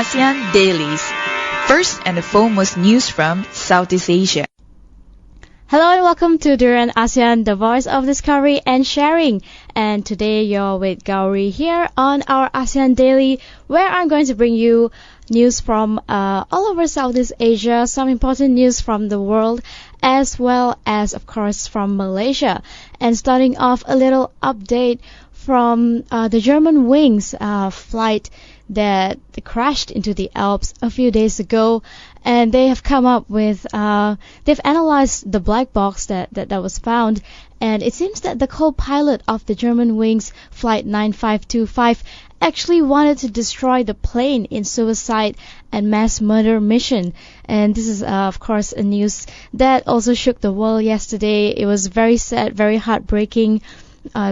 ASEAN Dailies. First and the foremost news from Southeast Asia. Hello and welcome to Durian ASEAN, the voice of discovery and sharing. And today you're with Gowri here on our ASEAN Daily, where I'm going to bring you news from all over Southeast Asia, some important news from the world, as well as, of course, from Malaysia. And starting off, a little update from the German Wings flight that crashed into the Alps a few days ago, and they have come up with they've analyzed the black box that was found, and it seems that the co-pilot of the German Wings flight 9525 actually wanted to destroy the plane in suicide and mass murder mission. And this is of course a news that also shook the world yesterday. It was very sad, very heartbreaking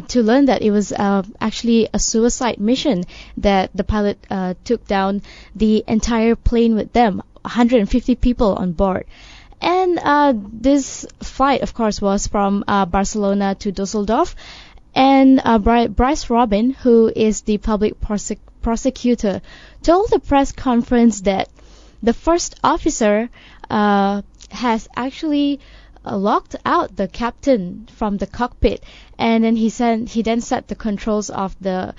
to learn that it was actually a suicide mission, that the pilot took down the entire plane with them, 150 people on board. And this flight, of course, was from Barcelona to Dusseldorf. And Bryce Robin, who is the public prosecutor, told the press conference that the first officer has actually locked out the captain from the cockpit, and then he then set the controls of the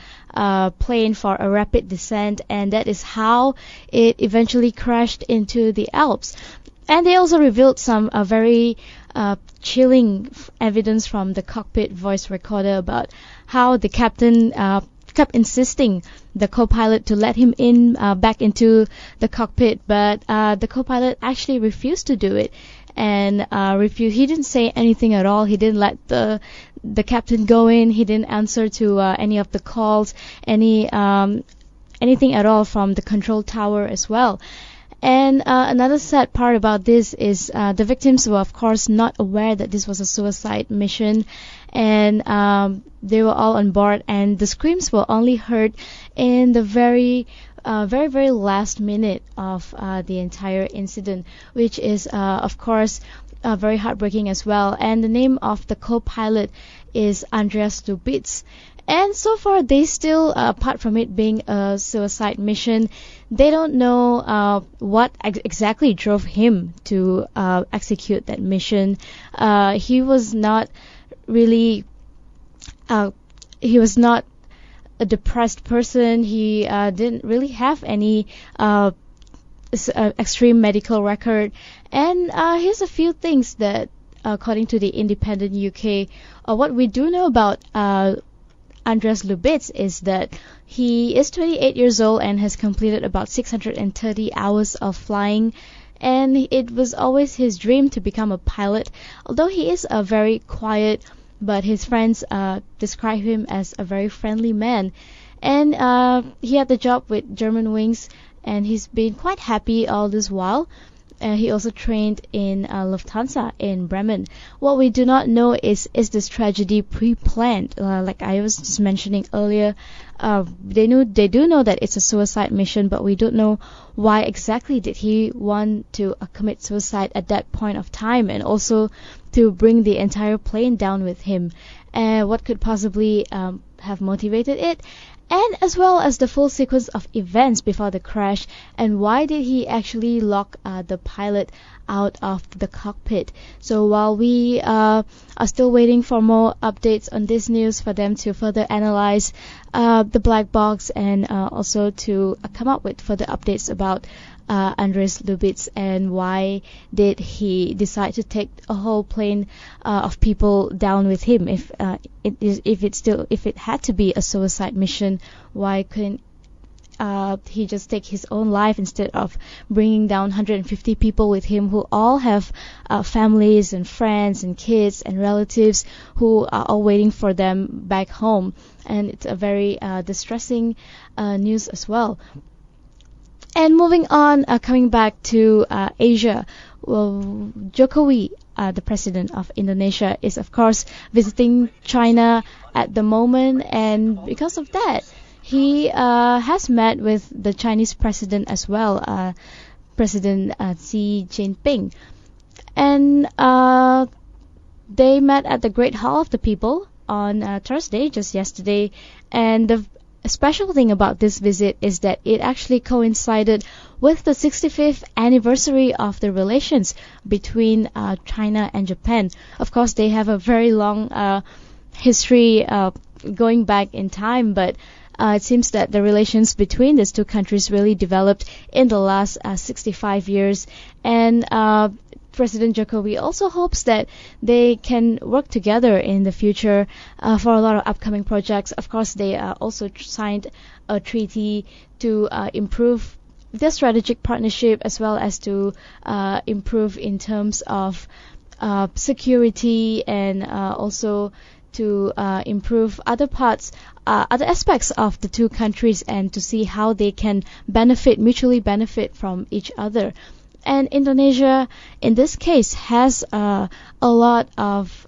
plane for a rapid descent, and that is how it eventually crashed into the Alps. And they also revealed some very chilling evidence from the cockpit voice recorder about how the captain kept insisting the co-pilot to let him in back into the cockpit, but the co-pilot actually refused to do it. And he didn't say anything at all. He didn't let the captain go in. He didn't answer to any of the calls, anything at all from the control tower as well. And another sad part about this is the victims were, of course, not aware that this was a suicide mission, and they were all on board, and the screams were only heard in the very last minute of the entire incident, which is, of course, very heartbreaking as well. And the name of the co-pilot is Andreas Lubitz. And so far, they still, apart from it being a suicide mission, they don't know what exactly drove him to execute that mission. He was not really, he was not a depressed person. He didn't really have any extreme medical record. And here's a few things that, according to the Independent UK, what we do know about Andreas Lubitz is that he is 28 years old and has completed about 630 hours of flying. And it was always his dream to become a pilot, although he is a very quiet, but his friends describe him as a very friendly man. And he had the job with German Wings, and he's been quite happy all this while. He also trained in Lufthansa in Bremen. What we do not know is this tragedy pre-planned? Like I was just mentioning earlier, they do know that it's a suicide mission, but we don't know why exactly did he want to commit suicide at that point of time, and also to bring the entire plane down with him. What could possibly have motivated it? And as well as the full sequence of events before the crash, and why did he actually lock the pilot out of the cockpit. So while we are still waiting for more updates on this news, for them to further analyze the black box, and also to come up with further updates about Andreas Lubitz, and why did he decide to take a whole plane of people down with him? If it had to be a suicide mission, why couldn't he just take his own life instead of bringing down 150 people with him, who all have families and friends and kids and relatives who are all waiting for them back home? And it's a very distressing news as well. And moving on, coming back to Asia, well, Jokowi, the president of Indonesia, is of course visiting China at the moment, and because of that, he has met with the Chinese president as well, President Xi Jinping, and they met at the Great Hall of the People on Thursday, just yesterday, and a special thing about this visit is that it actually coincided with the 65th anniversary of the relations between China and Japan. Of course, they have a very long history going back in time, but it seems that the relations between these two countries really developed in the last 65 years. And President Jokowi also hopes that they can work together in the future for a lot of upcoming projects. Of course, they also signed a treaty to improve their strategic partnership, as well as to improve in terms of security, and also to improve other parts, other aspects of the two countries, and to see how they can mutually benefit from each other. And Indonesia, in this case, has a lot of,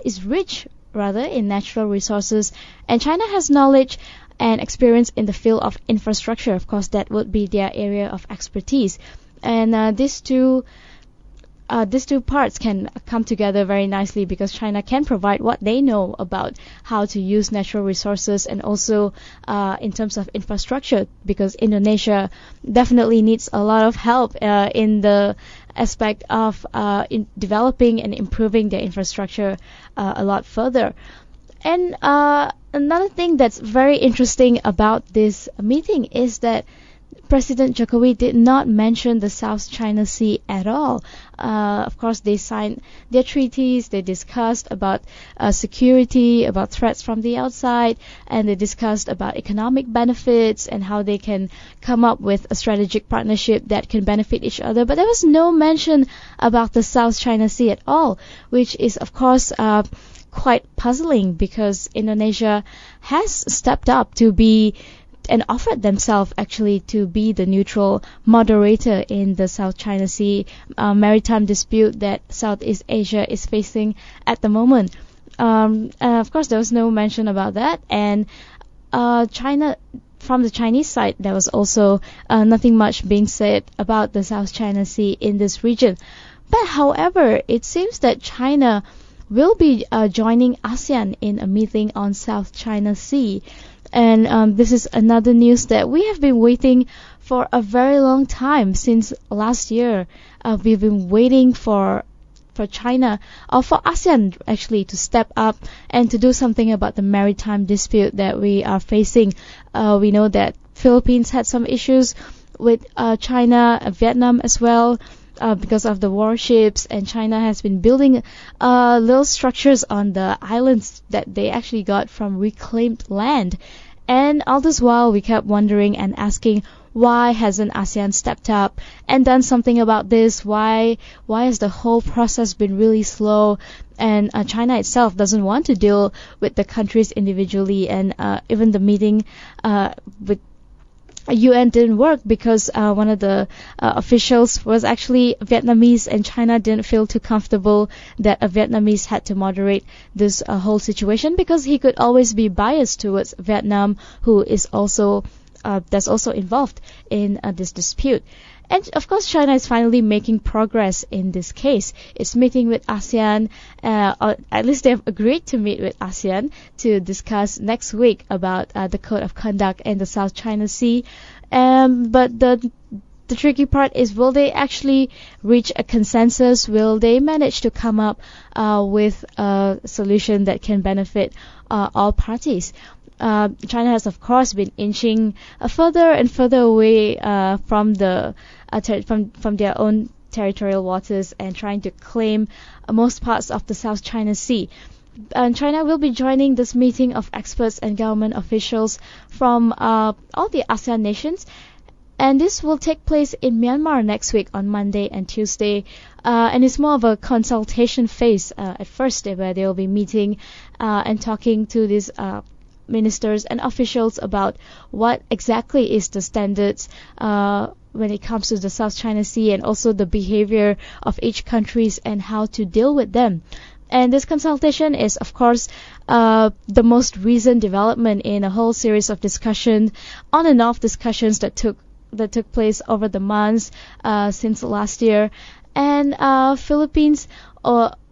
is rich rather in natural resources, and China has knowledge and experience in the field of infrastructure. Of course, that would be their area of expertise, and these two parts can come together very nicely, because China can provide what they know about how to use natural resources, and also in terms of infrastructure, because Indonesia definitely needs a lot of help in the aspect of in developing and improving their infrastructure a lot further. And another thing that's very interesting about this meeting is that President Jokowi did not mention the South China Sea at all. Of course, they signed their treaties, they discussed about security, about threats from the outside, and they discussed about economic benefits and how they can come up with a strategic partnership that can benefit each other. But there was no mention about the South China Sea at all, which is, of course, quite puzzling, because Indonesia has stepped up to be and offered themselves actually to be the neutral moderator in the South China Sea maritime dispute that Southeast Asia is facing at the moment. Of course, there was no mention about that, and China, from the Chinese side, there was also nothing much being said about the South China Sea in this region. But however, it seems that China will be joining ASEAN in a meeting on South China Sea. And this is another news that we have been waiting for a very long time. Since last year, we've been waiting for China, or for ASEAN actually, to step up and to do something about the maritime dispute that we are facing. We know that Philippines had some issues with China, Vietnam as well, because of the warships, and China has been building little structures on the islands that they actually got from reclaimed land. And all this while, we kept wondering and asking, why hasn't ASEAN stepped up and done something about this? Why has the whole process been really slow? And China itself doesn't want to deal with the countries individually, and even the meeting with UN didn't work because one of the officials was actually Vietnamese, and China didn't feel too comfortable that a Vietnamese had to moderate this whole situation, because he could always be biased towards Vietnam, who is also that's also involved in this dispute. And of course, China is finally making progress in this case. It's meeting with ASEAN, or at least they've agreed to meet with ASEAN to discuss next week about the code of conduct in the South China Sea. But the tricky part is, will they actually reach a consensus? Will they manage to come up with a solution that can benefit all parties? China has, of course, been inching further and further away from their own territorial waters, and trying to claim most parts of the South China Sea. And China will be joining this meeting of experts and government officials from all the ASEAN nations, and this will take place in Myanmar next week on Monday and Tuesday. And it's more of a consultation phase at first, where they will be meeting and talking to these ministers and officials about what exactly is the standards when it comes to the South China Sea, and also the behavior of each countries and how to deal with them. And this consultation is, of course, the most recent development in a whole series of discussion, on and off discussions that took place over the months since last year. And Philippines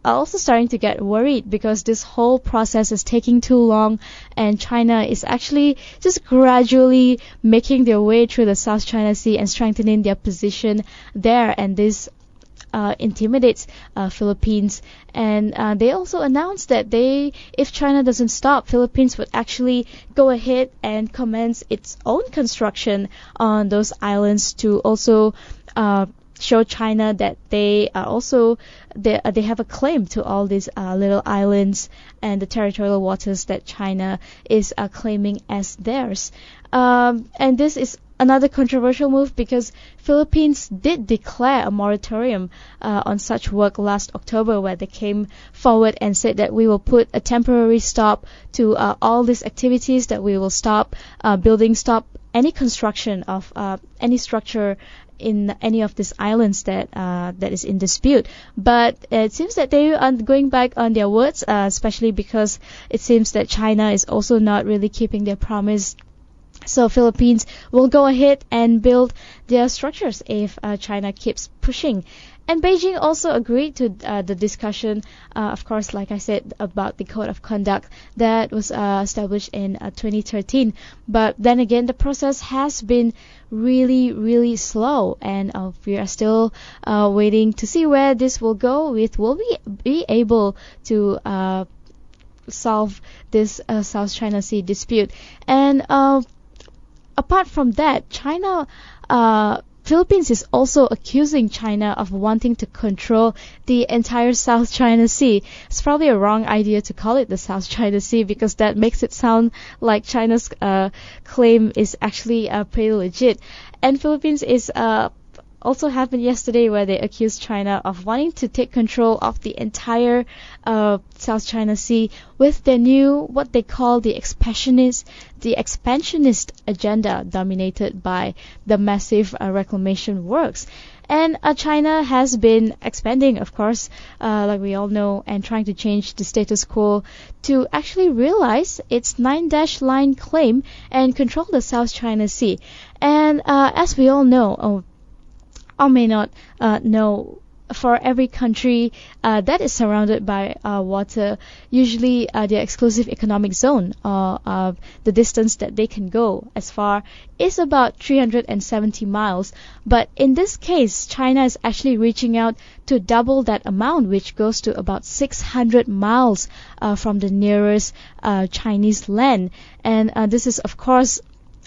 are also starting to get worried because this whole process is taking too long, and China is actually just gradually making their way through the South China Sea and strengthening their position there, and this intimidates Philippines. And they also announced that if China doesn't stop, Philippines would actually go ahead and commence its own construction on those islands to also show China that they are also they have a claim to all these little islands and the territorial waters that China is claiming as theirs. And this is another controversial move because Philippines did declare a moratorium on such work last October, where they came forward and said that we will put a temporary stop to all these activities, that we will stop stop any construction of any structure in any of these islands that is in dispute. But it seems that they are going back on their words, especially because it seems that China is also not really keeping their promise. So Philippines will go ahead and build their structures if China keeps pushing. And Beijing also agreed to the discussion, of course, like I said, about the code of conduct that was established in 2013. But then again, the process has been really, really slow, and we are still waiting to see where this will go. Will we be able to solve this South China Sea dispute? And apart from that, Philippines is also accusing China of wanting to control the entire South China Sea. It's probably a wrong idea to call it the South China Sea, because that makes it sound like China's claim is actually pretty legit. And Philippines is also happened yesterday, where they accused China of wanting to take control of the entire South China Sea with their new, what they call the expansionist agenda, dominated by the massive reclamation works. And China has been expanding, of course, like we all know, and trying to change the status quo to actually realize its 9-dash line claim and control the South China Sea. And as we all know, or may not know, for every country that is surrounded by water, usually their exclusive economic zone, or the distance that they can go as far, is about 370 miles. But in this case, China is actually reaching out to double that amount, which goes to about 600 miles from the nearest Chinese land. And this is, of course,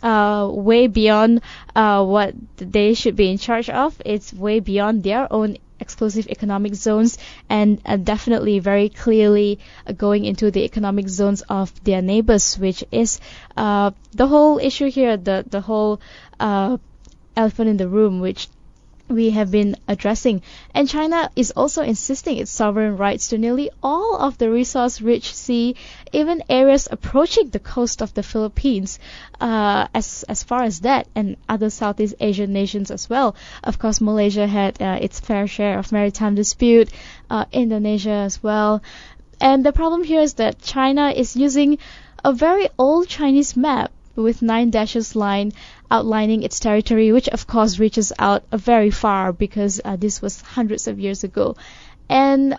way beyond what they should be in charge of. It's way beyond their own exclusive economic zones, and definitely very clearly going into the economic zones of their neighbors, which is the whole issue here, the whole elephant in the room, which we have been addressing. And China is also insisting its sovereign rights to nearly all of the resource-rich sea, even areas approaching the coast of the Philippines, as far as that, and other Southeast Asian nations as well. Of course, Malaysia had its fair share of maritime dispute, Indonesia as well. And the problem here is that China is using a very old Chinese map with 9 dashes line outlining its territory, which of course reaches out very far, because this was hundreds of years ago. And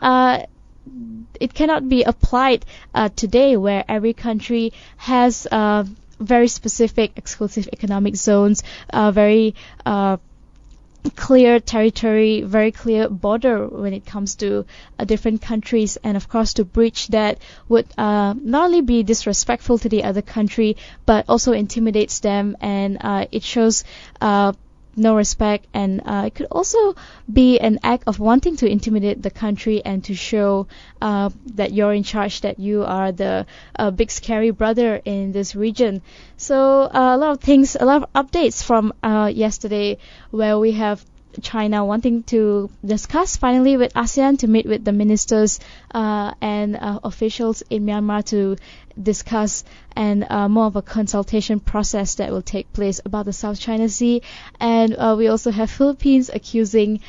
it cannot be applied today, where every country has very specific exclusive economic zones, very clear territory, very clear border when it comes to different countries. And of course, to breach that would not only be disrespectful to the other country, but also intimidates them, and it shows no respect, and it could also be an act of wanting to intimidate the country and to show that you're in charge, that you are the big scary brother in this region. So a lot of things, a lot of updates from yesterday, where we have China wanting to discuss finally with ASEAN, to meet with the ministers and officials in Myanmar to discuss, and more of a consultation process that will take place about the South China Sea. And we also have Philippines accusing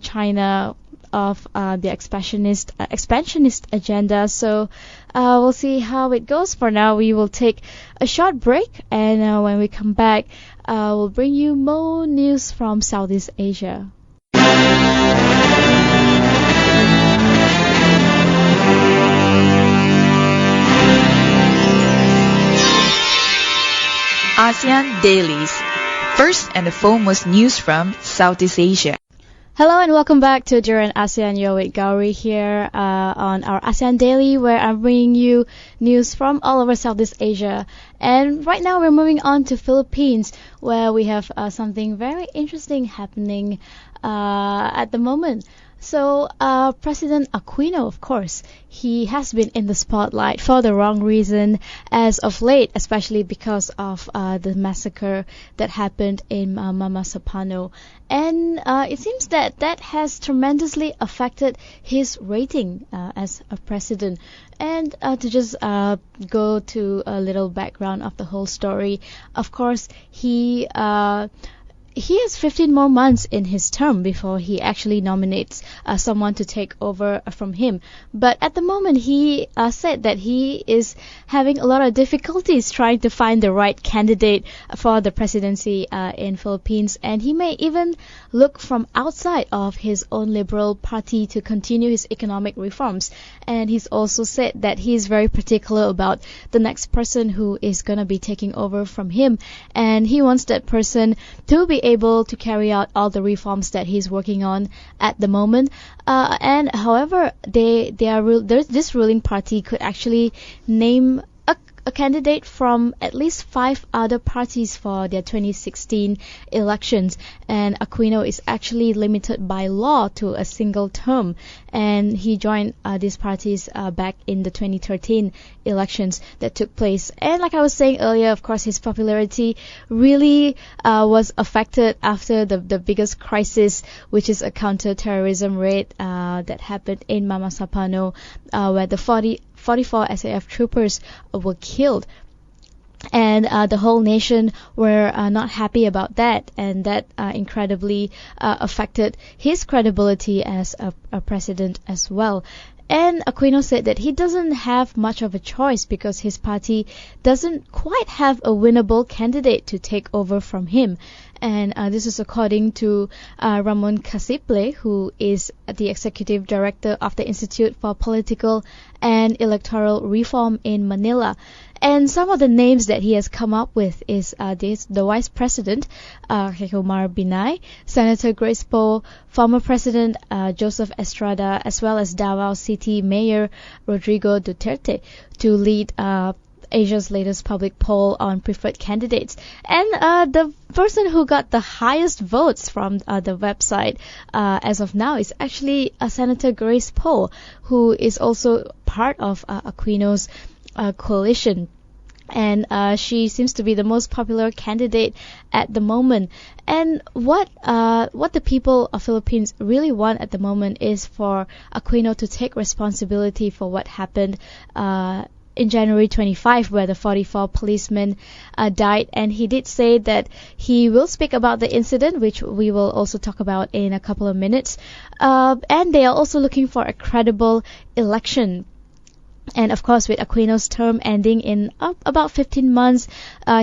China of the expansionist agenda. So we'll see how it goes. For now, we will take a short break, and when we come back, we'll bring you more news from Southeast Asia. ASEAN Dailies. First and the foremost news from Southeast Asia. Hello and welcome back to Duran ASEAN. You're with Gowri here on our ASEAN Daily, where I'm bringing you news from all over Southeast Asia. And right now we're moving on to Philippines, where we have something very interesting happening at the moment. So, President Aquino, of course, he has been in the spotlight for the wrong reason as of late, especially because of the massacre that happened in Mama Sapano. And it seems that that has tremendously affected his rating as a president. And to just go to a little background of the whole story, of course, he has 15 more months in his term before he actually nominates someone to take over from him. But at the moment, he said that he is having a lot of difficulties trying to find the right candidate for the presidency in Philippines. And he may even look from outside of his own Liberal Party to continue his economic reforms. And he's also said that he's very particular about the next person who is going to be taking over from him. And he wants that person to be able to carry out all the reforms that he's working on at the moment. And however, this ruling party could actually name a candidate from at least 5 other parties for their 2016 elections, and Aquino is actually limited by law to a single term, and he joined these parties back in the 2013 elections that took place. And like I was saying earlier, of course, his popularity really was affected after the biggest crisis, which is a counter-terrorism raid that happened in Mama Sapano, where the 44 SAF troopers were killed. And the whole nation were not happy about that, and that incredibly affected his credibility as a president as well. And Aquino said that he doesn't have much of a choice because his party doesn't quite have a winnable candidate to take over from him. And this is according to Ramon Casiple, who is the executive director of the Institute for Political and Electoral Reform in Manila. And some of the names that he has come up with is the Vice President, Omar Binay, Senator Grace Poe, former President Joseph Estrada, as well as Davao City Mayor Rodrigo Duterte to lead Asia's latest public poll on preferred candidates. And the person who got the highest votes from the website as of now is actually Senator Grace Poe, who is also part of Aquino's coalition. And she seems to be the most popular candidate at the moment. And what the people of Philippines really want at the moment is for Aquino to take responsibility for what happened in January 25, where the 44 policemen died. And he did say that he will speak about the incident, which we will also talk about in a couple of minutes. And they are also looking for a credible election. And of course, with Aquino's term ending in about 15 months,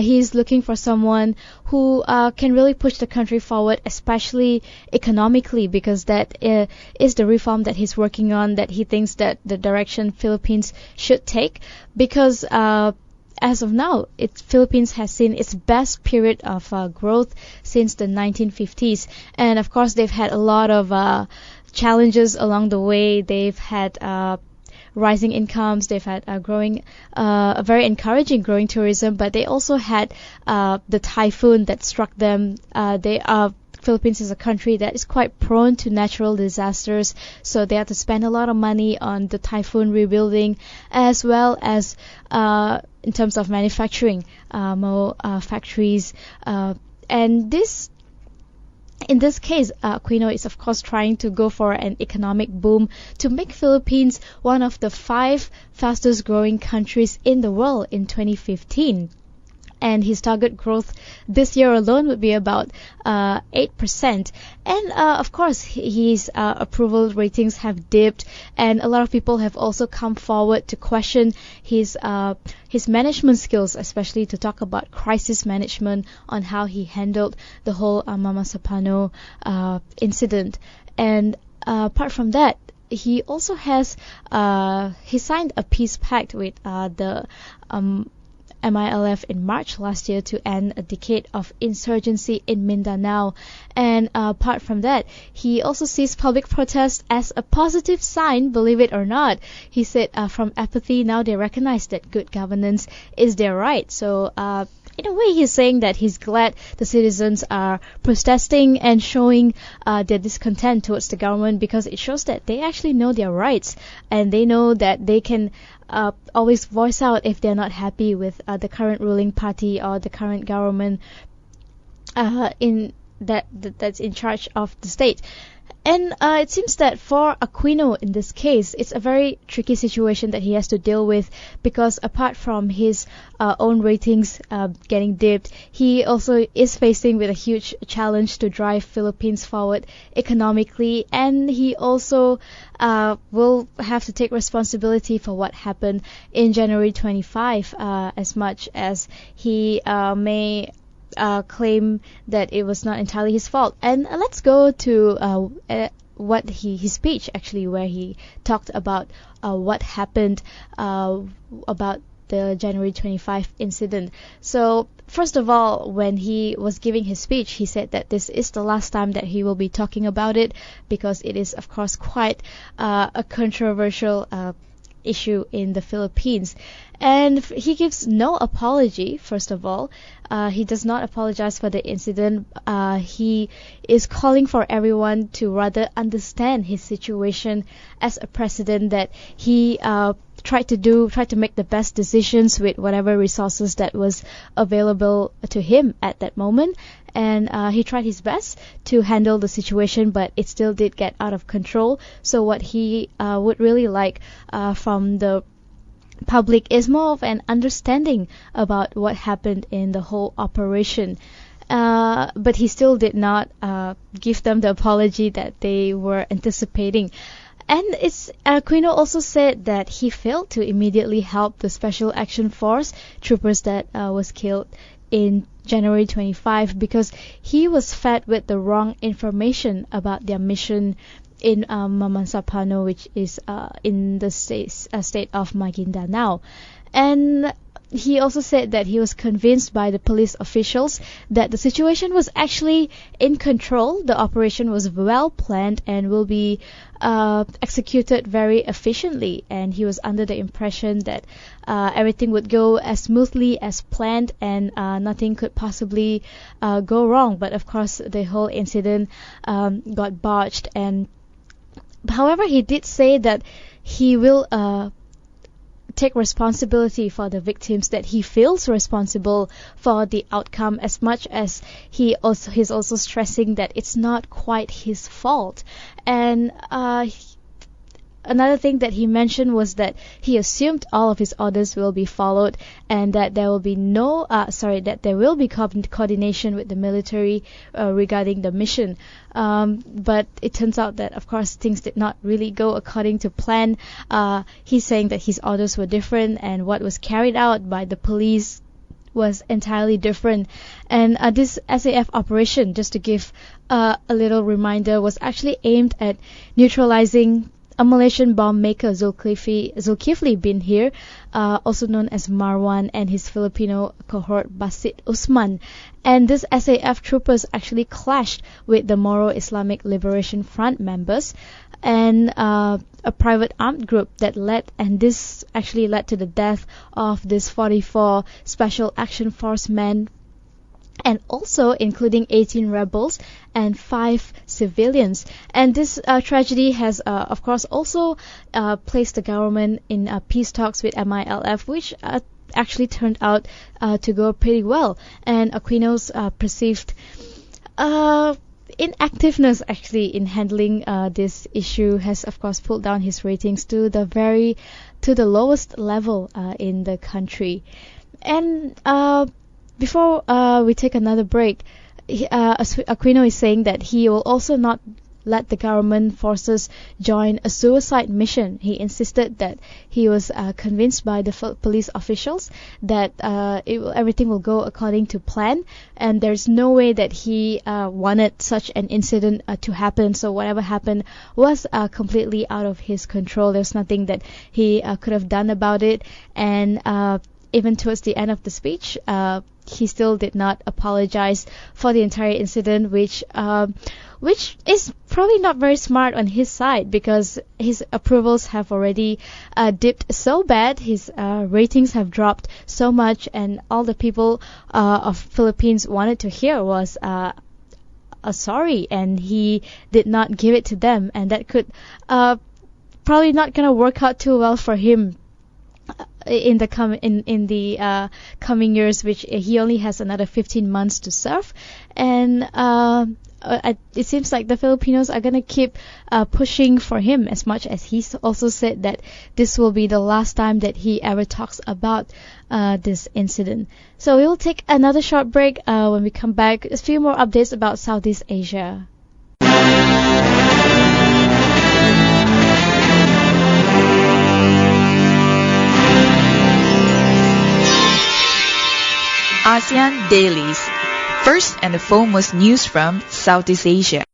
he's looking for someone who can really push the country forward, especially economically, because that is the reform that he's working on, that he thinks that the direction Philippines should take. Because as of now, Philippines has seen its best period of growth since the 1950s. And of course, they've had a lot of challenges along the way. They've had rising incomes, they've had a very encouraging growing tourism, but they also had the typhoon that struck them. Philippines is a country that is quite prone to natural disasters, so they have to spend a lot of money on the typhoon rebuilding, as well as in terms of manufacturing, more factories, and in this case, Aquino is of course trying to go for an economic boom to make Philippines one of the 5 fastest growing countries in the world in 2015. And his target growth this year alone would be about 8%. And of course, his approval ratings have dipped, and a lot of people have also come forward to question his management skills, especially to talk about crisis management, on how he handled the whole Mama Sapano incident. And apart from that, he also has he signed a peace pact with the MILF in March last year to end a decade of insurgency in Mindanao. And apart from that, he also sees public protest as a positive sign, believe it or not. He said from apathy, now they recognize that good governance is their right. So in a way, he's saying that he's glad the citizens are protesting and showing their discontent towards the government, because it shows that they actually know their rights, and they know that they can always voice out if they're not happy with the current ruling party or the current government that's in charge of the state. And it seems that for Aquino in this case, it's a very tricky situation that he has to deal with, because apart from his own ratings getting dipped, he also is facing with a huge challenge to drive Philippines forward economically, and he also will have to take responsibility for what happened in January 25, as much as he may claim that it was not entirely his fault. And let's go to his speech actually, where he talked about what happened about the January 25 incident. So first of all, when he was giving his speech, he said that this is the last time that he will be talking about it, because it is of course quite a controversial issue in the Philippines. And he gives no apology, first of all. He does not apologize for the incident. He is calling for everyone to rather understand his situation as a president, that he tried to make the best decisions with whatever resources that was available to him at that moment. And he tried his best to handle the situation, but it still did get out of control. So what he would really like from the public is more of an understanding about what happened in the whole operation. But he still did not give them the apology that they were anticipating. And Aquino also said that he failed to immediately help the Special Action Force troopers that was killed in January 25, because he was fed with the wrong information about their mission in Mamansapano, which is in the state of Maguindanao. And he also said that he was convinced by the police officials that the situation was actually in control. The operation was well planned and will be executed very efficiently. And he was under the impression that everything would go as smoothly as planned, and nothing could possibly go wrong. But of course, the whole incident got botched. And however, he did say that he will take responsibility for the victims, that he feels responsible for the outcome, as much as he's also stressing that it's not quite his fault. And another thing that he mentioned was that he assumed all of his orders will be followed, and that there will be coordination with the military regarding the mission. But it turns out that, of course, things did not really go according to plan. He's saying that his orders were different, and what was carried out by the police was entirely different. And this SAF operation, just to give a little reminder, was actually aimed at neutralizing a Malaysian bomb maker, Zulkifli bin Hir, also known as Marwan, and his Filipino cohort Basit Usman. And this SAF troopers actually clashed with the Moro Islamic Liberation Front members and a private armed group this actually led to the death of this 44 Special Action Force men, and also including 18 rebels and 5 civilians. And this tragedy has, of course, also placed the government in peace talks with MILF, which actually turned out to go pretty well. And Aquino's perceived inactiveness actually in handling this issue has, of course, pulled down his ratings to the lowest level in the country. And before we take another break, Aquino is saying that he will also not let the government forces join a suicide mission. He insisted that he was convinced by the police officials that everything will go according to plan, and there's no way that he wanted such an incident to happen. So whatever happened was completely out of his control. There's nothing that he could have done about it. And even towards the end of the speech, he still did not apologize for the entire incident, which is probably not very smart on his side, because his approvals have already dipped so bad. His ratings have dropped so much, and all the people of Philippines wanted to hear was a sorry, and he did not give it to them, and that could probably not gonna work out too well for him in the coming years, which he only has another 15 months to serve. And it seems like the Filipinos are gonna keep pushing for him, as much as he also said that this will be the last time that he ever talks about this incident. So we will take another short break. When we come back, a few more updates about Southeast Asia. ASEAN Dailies. First and the foremost news from Southeast Asia.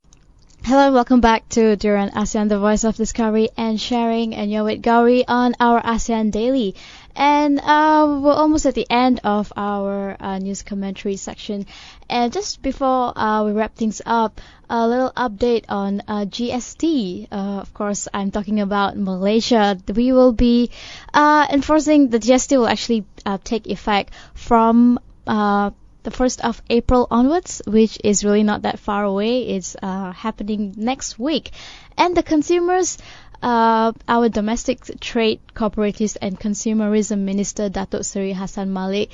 Hello, welcome back to Duran ASEAN, the voice of discovery and sharing, and you're with Gowri on our ASEAN Daily. And we're almost at the end of our news commentary section. And just before we wrap things up, a little update on GST. Of course, I'm talking about Malaysia. We will be enforcing the GST will actually take effect from the 1st of April onwards, which is really not that far away. It's happening next week. And the consumers, our domestic trade, cooperatives and consumerism minister, Datuk Seri Hassan Malik,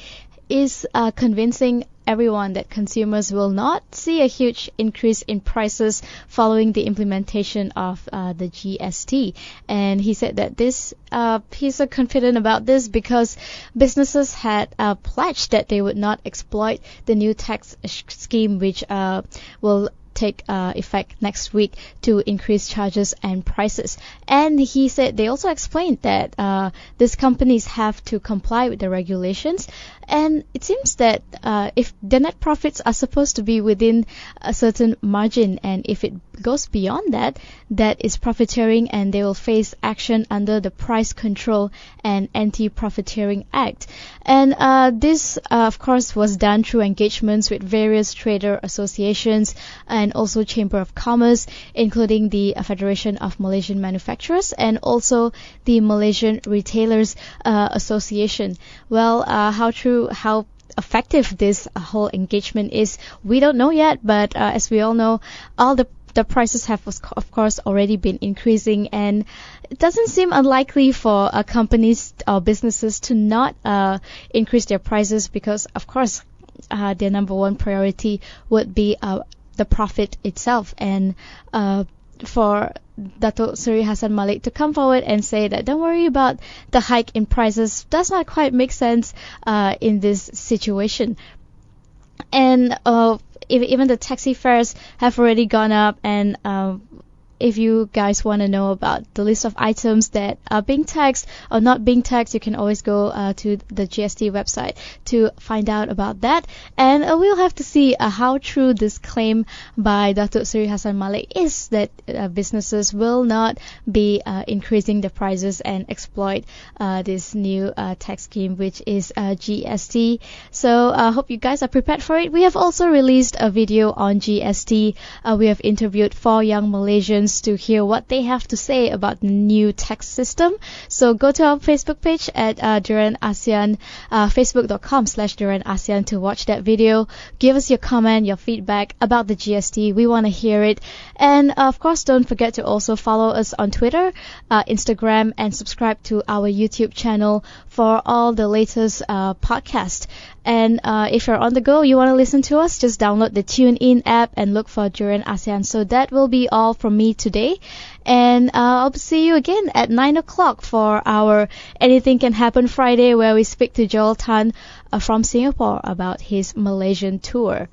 is convincing everyone that consumers will not see a huge increase in prices following the implementation of the GST. And he said that he's so confident about this because businesses had pledged that they would not exploit the new tax scheme, which will take effect next week to increase charges and prices. And he said they also explained that these companies have to comply with the regulations, and it seems that if the net profits are supposed to be within a certain margin, and if it goes beyond that, that is profiteering, and they will face action under the Price Control and Anti-Profiteering Act. And this of course was done through engagements with various trader associations and also Chamber of Commerce, including the Federation of Malaysian Manufacturers and also the Malaysian Retailers Association. Well, how effective this whole engagement is, we don't know yet, but as we all know, all the prices have of course already been increasing, and it doesn't seem unlikely for companies or businesses to not increase their prices, because of course their number one priority would be the profit itself. And for Datuk Seri Hassan Malik to come forward and say that don't worry about the hike in prices does not quite make sense in this situation. And even the taxi fares have already gone up, and if you guys want to know about the list of items that are being taxed or not being taxed, you can always go to the GST website to find out about that. And we'll have to see how true this claim by Datuk Seri Hassan Malik is, that businesses will not be increasing the prices and exploit this new tax scheme, which is GST. So I hope you guys are prepared for it. We have also released a video on GST. We have interviewed 4 young Malaysians to hear what they have to say about the new tax system. So go to our Facebook page at Duran ASEAN, facebook.com/Duran ASEAN to watch that video. Give us your comment, your feedback about the GST. We want to hear it. And of course, don't forget to also follow us on Twitter, Instagram, and subscribe to our YouTube channel for all the latest podcasts. And if you're on the go, you want to listen to us, just download the TuneIn app and look for Duran ASEAN. So that will be all from me today. And I'll see you again at 9 o'clock for our Anything Can Happen Friday, where we speak to Joel Tan from Singapore about his Malaysian tour.